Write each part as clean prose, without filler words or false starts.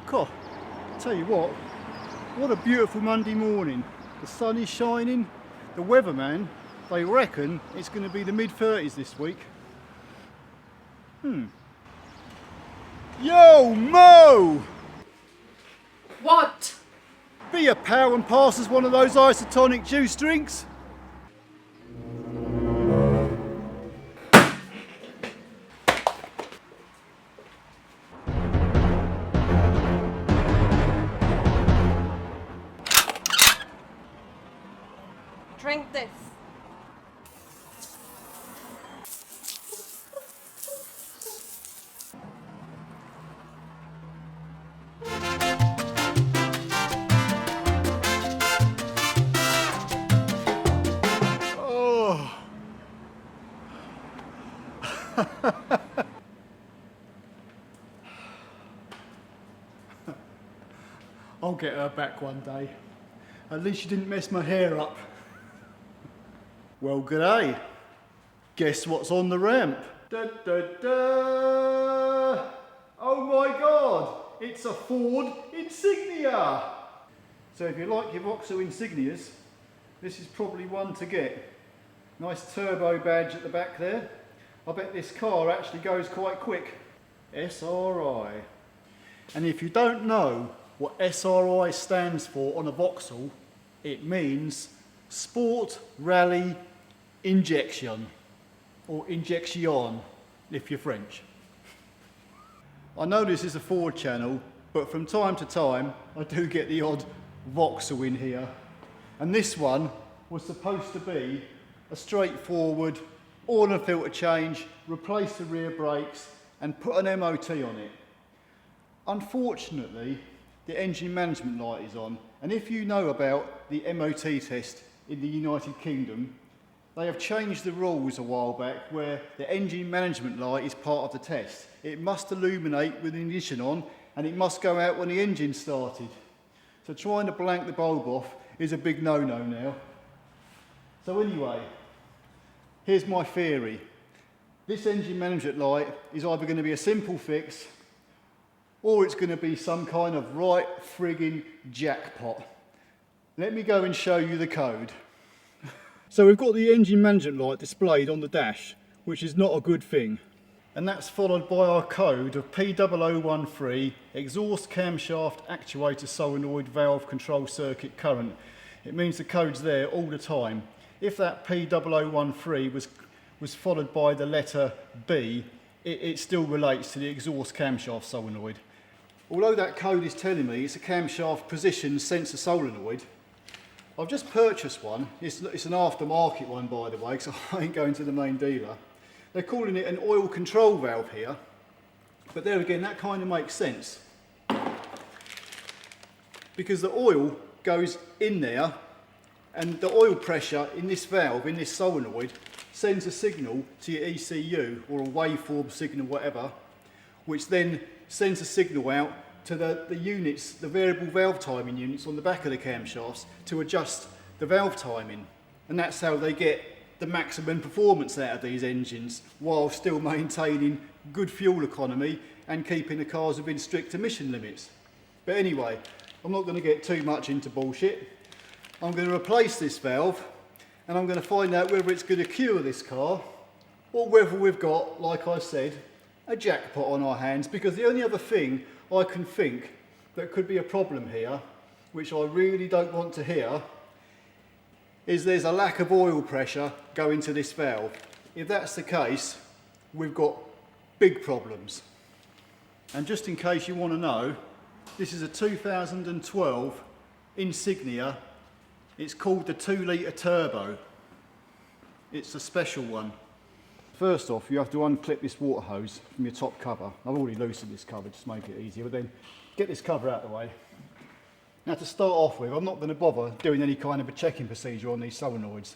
God, tell you what a beautiful Monday morning. The sun is shining. The weatherman, they reckon it's going to be the mid-30s this week. Yo, Mo! What? Be a pal and pass us one of those isotonic juice drinks. Drink this. Oh. I'll get her back one day. At least she didn't mess my hair up. Well, g'day. Guess what's on the ramp? Da, da, da. Oh my God, it's a Ford Insignia. So if you like your Vauxhall Insignias, this is probably one to get. Nice turbo badge at the back there. I bet this car actually goes quite quick. SRI. And if you don't know what SRI stands for on a Vauxhall, it means Sport Rally Injection, or Injection if you're French. I know this is a Ford channel, but from time to time I do get the odd Vauxhall in here. And this one was supposed to be a straightforward oil and filter change, replace the rear brakes and put an MOT on it. Unfortunately, the engine management light is on, and if you know about the MOT test in the United Kingdom, they have changed the rules a while back where the engine management light is part of the test. It must illuminate with the ignition on and it must go out when the engine started. So trying to blank the bulb off is a big no-no now. So anyway, here's my theory. This engine management light is either going to be a simple fix or it's going to be some kind of right friggin' jackpot. Let me go and show you the code. So we've got the engine management light displayed on the dash, which is not a good thing. And that's followed by our code of P0013 exhaust camshaft actuator solenoid valve control circuit current. It means the code's there all the time. If that P0013 was followed by the letter B, it still relates to the exhaust camshaft solenoid. Although that code is telling me it's a camshaft position sensor solenoid, I've just purchased one. It's an aftermarket one, by the way, because I ain't going to the main dealer. They're calling it an oil control valve here, but there again, that kind of makes sense. Because the oil goes in there, and the oil pressure in this valve, in this solenoid, sends a signal to your ECU, or a waveform signal, whatever, which then sends a signal out to the units, the variable valve timing units on the back of the camshafts to adjust the valve timing. And that's how they get the maximum performance out of these engines while still maintaining good fuel economy and keeping the cars within strict emission limits. But anyway, I'm not going to get too much into bullshit. I'm going to replace this valve and I'm going to find out whether it's going to cure this car or whether we've got, like I said, a jackpot on our hands, because the only other thing I can think that could be a problem here, which I really don't want to hear, is there's a lack of oil pressure going to this valve. If that's the case, we've got big problems. And just in case you want to know, this is a 2012 Insignia. It's called the 2-litre turbo. It's a special one. First off, you have to unclip this water hose from your top cover. I've already loosened this cover just to make it easier, but then get this cover out of the way. Now to start off with, I'm not going to bother doing any kind of a checking procedure on these solenoids,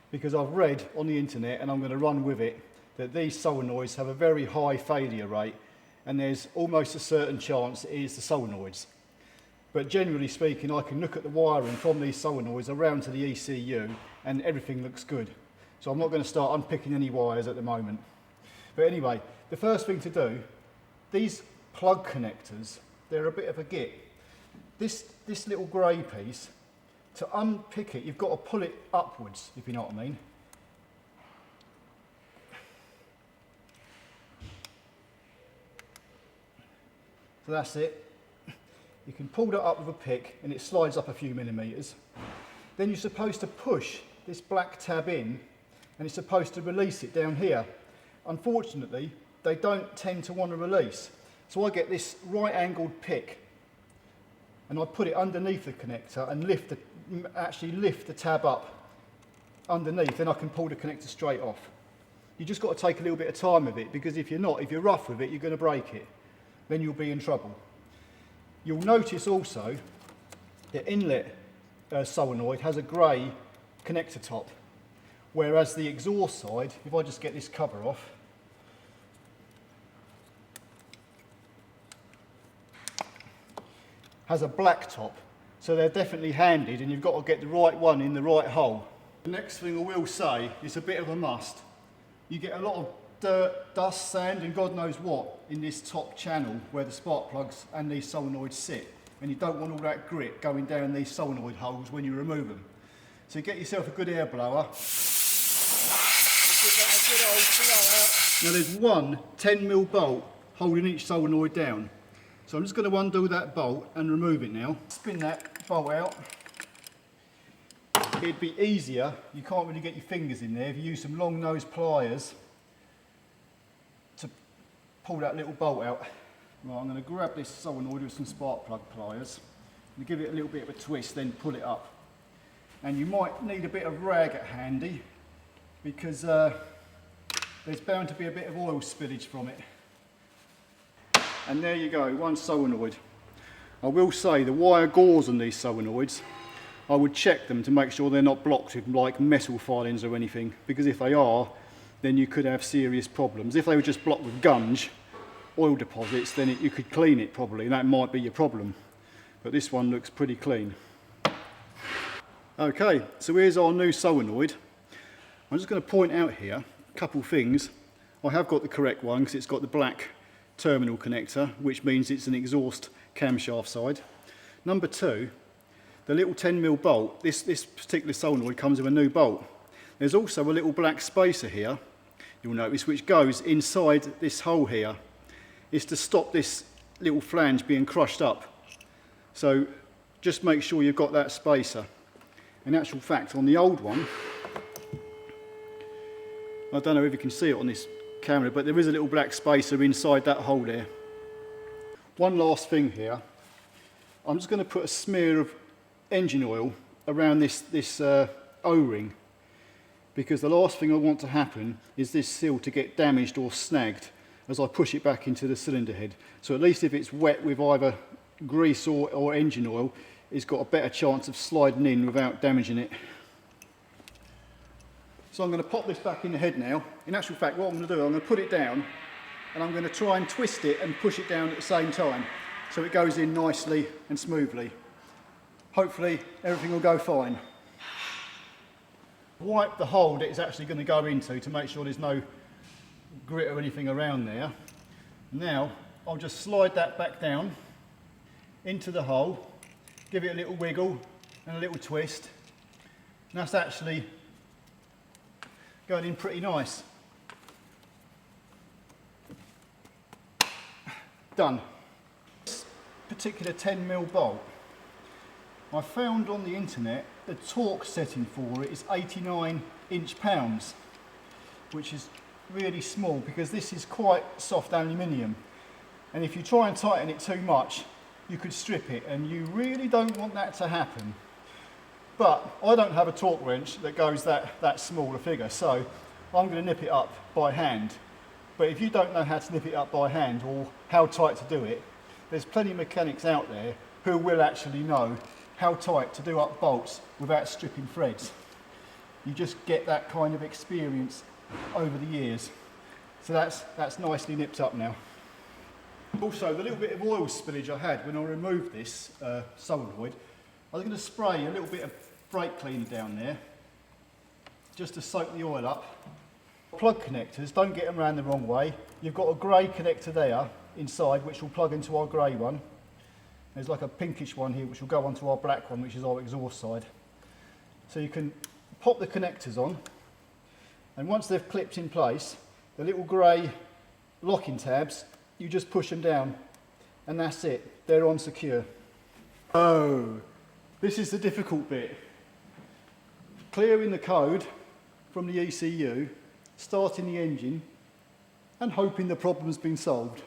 because I've read on the internet, and I'm going to run with it, that these solenoids have a very high failure rate and there's almost a certain chance it is the solenoids. But generally speaking, I can look at the wiring from these solenoids around to the ECU and everything looks good. So I'm not going to start unpicking any wires at the moment. But anyway, the first thing to do, these plug connectors they're a bit of a git. This little grey piece, to unpick it, you've got to pull it upwards, if you know what I mean. So that's it. You can pull that up with a pick and it slides up a few millimetres. Then you're supposed to push this black tab in and it's supposed to release it down here. Unfortunately, they don't tend to want to release. So I get this right angled pick and I put it underneath the connector and actually lift the tab up underneath, then I can pull the connector straight off. You just got to take a little bit of time with it, because if you're rough with it, you're going to break it. Then you'll be in trouble. You'll notice also the inlet solenoid has a grey connector top, whereas the exhaust side, if I just get this cover off, has a black top. So they're definitely handed, and you've got to get the right one in the right hole. The next thing I will say is a bit of a must. You get a lot of dirt, dust, sand and God knows what in this top channel where the spark plugs and these solenoids sit, and you don't want all that grit going down these solenoid holes when you remove them. So get yourself a good air blower. Now there's one 10mm bolt holding each solenoid down. So I'm just going to undo that bolt and remove it now. Spin that bolt out. It'd be easier, you can't really get your fingers in there, if you use some long nose pliers to pull that little bolt out. Right, I'm going to grab this solenoid with some spark plug pliers and give it a little bit of a twist, then pull it up. And you might need a bit of rag at handy, because there's bound to be a bit of oil spillage from it. And there you go, one solenoid. I will say the wire gauze on these solenoids, I would check them to make sure they're not blocked with like metal filings or anything, because if they are, then you could have serious problems. If they were just blocked with gunge, oil deposits, then you could clean it properly, and that might be your problem. But this one looks pretty clean. Okay, so here's our new solenoid. I'm just going to point out here a couple things. I have got the correct one because it's got the black terminal connector, which means it's an exhaust camshaft side. Number two, the little 10mm bolt, this particular solenoid comes with a new bolt. There's also a little black spacer here, you'll notice, which goes inside this hole here. It's to stop this little flange being crushed up. So just make sure you've got that spacer. In actual fact, on the old one, I don't know if you can see it on this camera, but there is a little black spacer inside that hole there. One last thing here. I'm just going to put a smear of engine oil around this O-ring, because the last thing I want to happen is this seal to get damaged or snagged as I push it back into the cylinder head. So at least if it's wet with either grease or engine oil, it's got a better chance of sliding in without damaging it. So I'm going to pop this back in the head now. In actual fact, what I'm going to do, I'm going to put it down and I'm going to try and twist it and push it down at the same time so it goes in nicely and smoothly. Hopefully everything will go fine. Wipe the hole that it's actually going to go into to make sure there's no grit or anything around there. Now I'll just slide that back down into the hole, give it a little wiggle and a little twist, and that's actually going in pretty nice. Done. This particular 10mm bolt, I found on the internet the torque setting for it is 89 inch-pounds, which is really small because this is quite soft aluminium, and if you try and tighten it too much you could strip it, and you really don't want that to happen. But I don't have a torque wrench that goes that small a figure, so I'm going to nip it up by hand. But if you don't know how to nip it up by hand or how tight to do it, there's plenty of mechanics out there who will actually know how tight to do up bolts without stripping threads. You just get that kind of experience over the years. So that's nicely nipped up now. Also, the little bit of oil spillage I had when I removed this solenoid, I was going to spray a little bit of brake cleaner down there just to soak the oil up. Plug connectors, don't get them around the wrong way. You've got a grey connector there inside which will plug into our grey one. There's like a pinkish one here which will go onto our black one, which is our exhaust side. So you can pop the connectors on, and once they've clipped in place, the little grey locking tabs, you just push them down and that's it, they're on secure. Oh, this is the difficult bit. Clearing the code from the ECU, starting the engine and hoping the problem's been solved.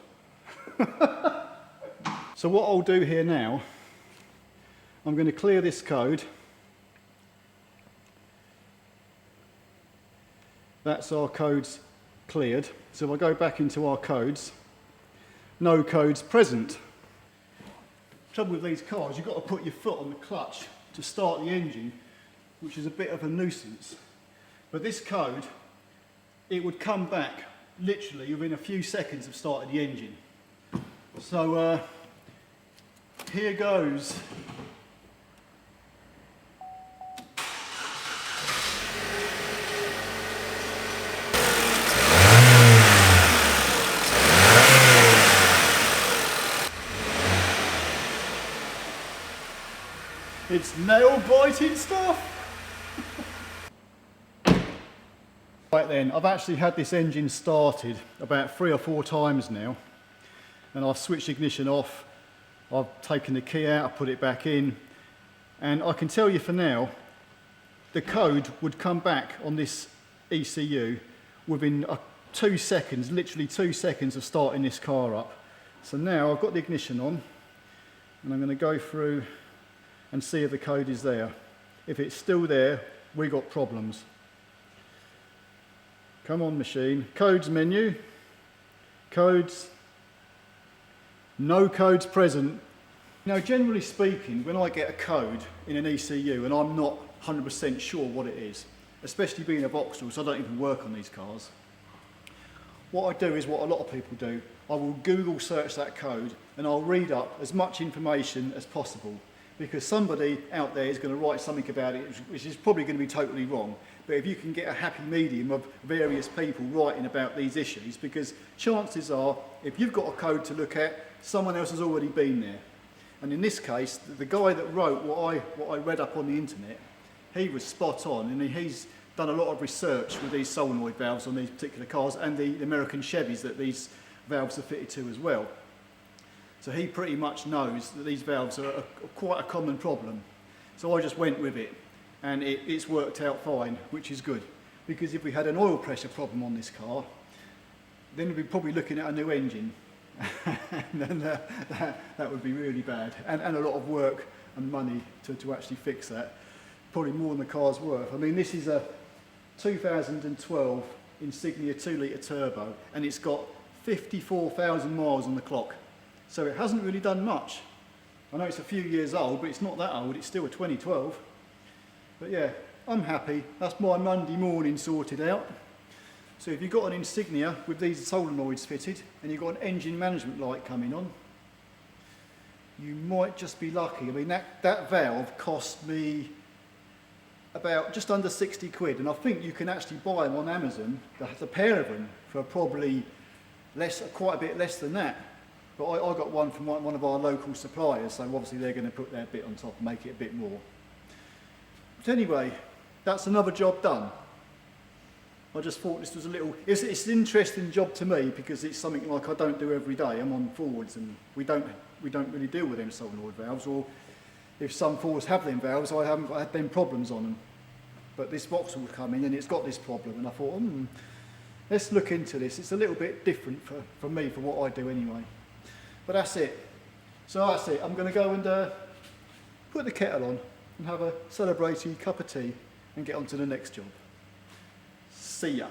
So what I'll do here now, I'm going to clear this code. That's our codes cleared. So if I go back into our codes, no codes present. Trouble with these cars, you've got to put your foot on the clutch to start the engine, which is a bit of a nuisance. But this code, it would come back literally within a few seconds of starting the engine. So here goes. It's nail-biting stuff. Right then, I've actually had this engine started about 3 or 4 times now, and I've switched ignition off, I've taken the key out, I've put it back in, and I can tell you for now, the code would come back on this ECU within 2 seconds, literally 2 seconds of starting this car up. So now I've got the ignition on, and I'm going to go through and see if the code is there. If it's still there, we got problems. Come on, machine. Codes menu. Codes. No codes present. Now, generally speaking, when I get a code in an ECU and I'm not 100% sure what it is, especially being a Vauxhall, so I don't even work on these cars, what I do is what a lot of people do. I will Google search that code and I'll read up as much information as possible, because somebody out there is going to write something about it which is probably going to be totally wrong. But if you can get a happy medium of various people writing about these issues, because chances are, if you've got a code to look at, someone else has already been there. And in this case, the guy that wrote what I read up on the internet, he was spot on, and he's done a lot of research with these solenoid valves on these particular cars and the American Chevys that these valves are fitted to as well. So he pretty much knows that these valves are quite a common problem. So I just went with it, and it's worked out fine, which is good. Because if we had an oil pressure problem on this car, then we'd be probably looking at a new engine. And then that would be really bad. And a lot of work and money to actually fix that. Probably more than the car's worth. I mean, this is a 2012 Insignia 2-litre turbo, and it's got 54,000 miles on the clock. So it hasn't really done much. I know it's a few years old, but it's not that old, it's still a 2012. But yeah, I'm happy. That's my Monday morning sorted out. So if you've got an Insignia with these solenoids fitted, and you've got an engine management light coming on, you might just be lucky. I mean, that valve cost me about just under 60 quid, and I think you can actually buy them on Amazon, the pair of them, for probably quite a bit less than that. But I got one from one of our local suppliers, so obviously they're going to put their bit on top and make it a bit more. But anyway, that's another job done. I just thought this was it's an interesting job to me, because it's something like I don't do every day. I'm on Fords, and we don't really deal with them solenoid valves, or if some Fords have them valves, I haven't had them problems on them. But this Vauxhall come in and it's got this problem, and I thought, let's look into this. It's a little bit different for me, for what I do anyway. But that's it. So that's it. I'm going to go and put the kettle on and have a celebratory cup of tea and get on to the next job. See ya.